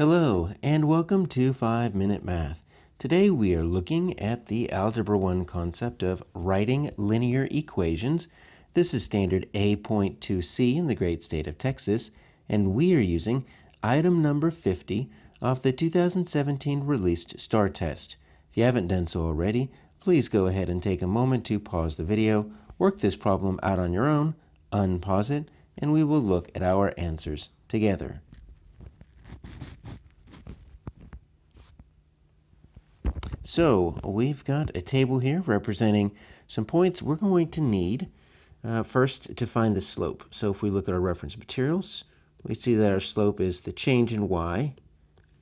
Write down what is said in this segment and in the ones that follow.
Hello, and welcome to 5-Minute Math. Today we are looking at the Algebra 1 concept of writing linear equations. This is standard A.2C in the great state of Texas, and we are using item number 50 off the 2017 released STAAR test. If you haven't done so already, please go ahead and take a moment to pause the video, work this problem out on your own, unpause it, and we will look at our answers together. So we've got a table here representing some points we're going to need first to find the slope. So if we look at our reference materials, we see that our slope is the change in y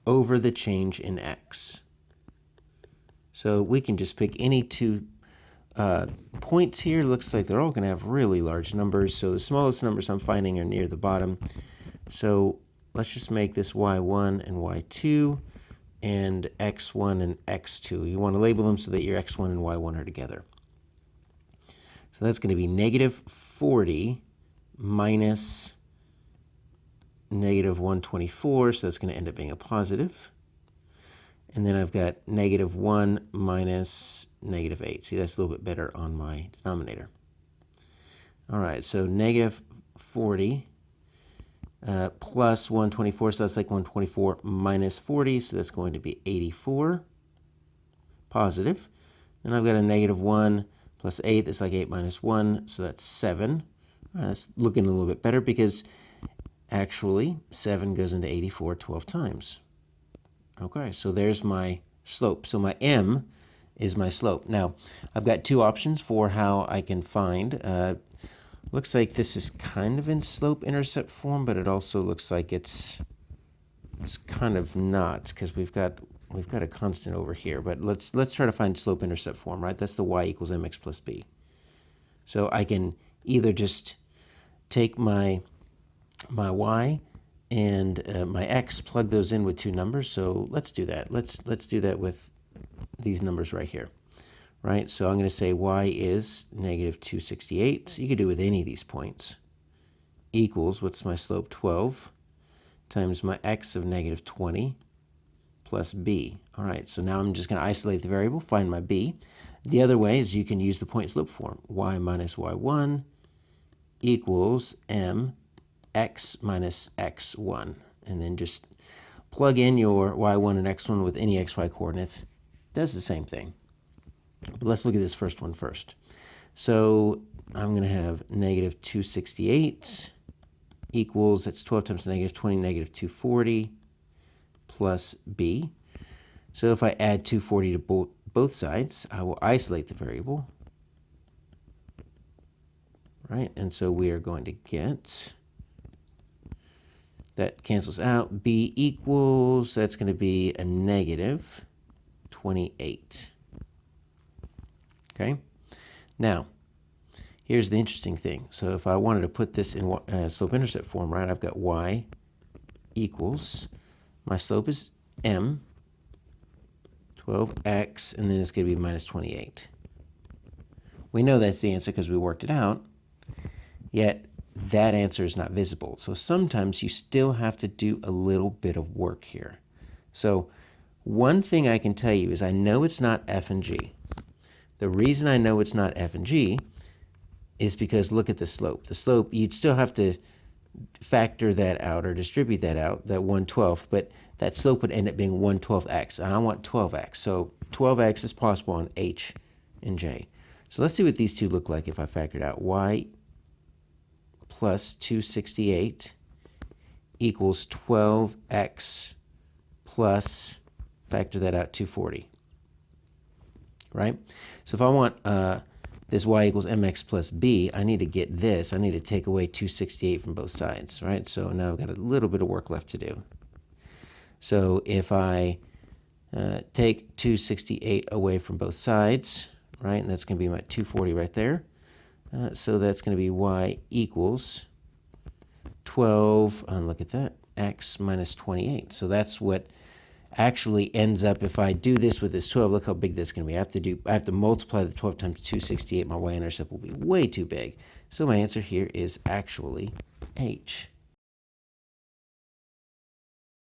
over the change in x. So we can just pick any two points here. Looks like they're all going to have really large numbers. So the smallest numbers I'm finding are near the bottom. So let's just make this y1 and y2. And x1 and x2. You want to label them so that your x1 and y1 are together. So that's going to be negative 40 minus negative 124, so that's going to end up being a positive. And then I've got negative 1 minus negative 8. See, that's a little bit better on my denominator. All right, so negative 40 plus 124, so that's like 124 minus 40, so that's going to be 84, positive. Then I've got a negative 1 plus 8, that's like 8 minus 1, so that's 7. That's looking a little bit better because actually 7 goes into 84 12 times. Okay, so there's my slope. So my m is my slope. Now, I've got two options for how I can find looks like this is kind of in slope-intercept form, but it also looks like it's kind of not, because we've got a constant over here. But let's try to find slope-intercept form, right? That's the y equals mx plus b. So I can either just take my y and my x, plug those in with two numbers. So let's do that. Let's do that with these numbers right here. Right, so I'm going to say y is negative 268. So you could do with any of these points. Equals, what's my slope? 12 times my x of negative 20 plus b. All right, so now I'm just going to isolate the variable, find my b. The other way is you can use the point slope form. Y minus y1 equals m x minus x1. And then just plug in your y1 and x1 with any xy coordinates. Does the same thing. But let's look at this first one first. So I'm going to have negative 268 equals, that's 12 times negative 20, negative 240 plus b. So if I add 240 to both sides, I will isolate the variable. Right, and so we are going to get, that cancels out, b equals, that's going to be a negative 28. Okay, now here's the interesting thing. So if I wanted to put this in slope-intercept form, right, I've got y equals, my slope is m, 12x, and then it's going to be minus 28. We know that's the answer because we worked it out, yet that answer is not visible. So sometimes you still have to do a little bit of work here. So one thing I can tell you is I know it's not f and g. The reason I know it's not f and g is because look at the slope. The slope, you'd still have to factor that out or distribute that out, that 1/12, but that slope would end up being 1/12x, and I want 12x. So 12x is possible on h and j. So let's see what these two look like if I factored out. Y plus 268 equals 12x plus, factor that out, 240. Right? So if I want this y equals mx plus b, I need to get this. I need to take away 268 from both sides, right? So now I've got a little bit of work left to do. So if I take 268 away from both sides, right, and that's going to be my 240 right there. So that's going to be y equals 12, look at that, x minus 28. So that's what actually ends up, if I do this with this 12, look how big that's going to be. I have to multiply the 12 times 268. My y-intercept will be way too big. So my answer here is actually h.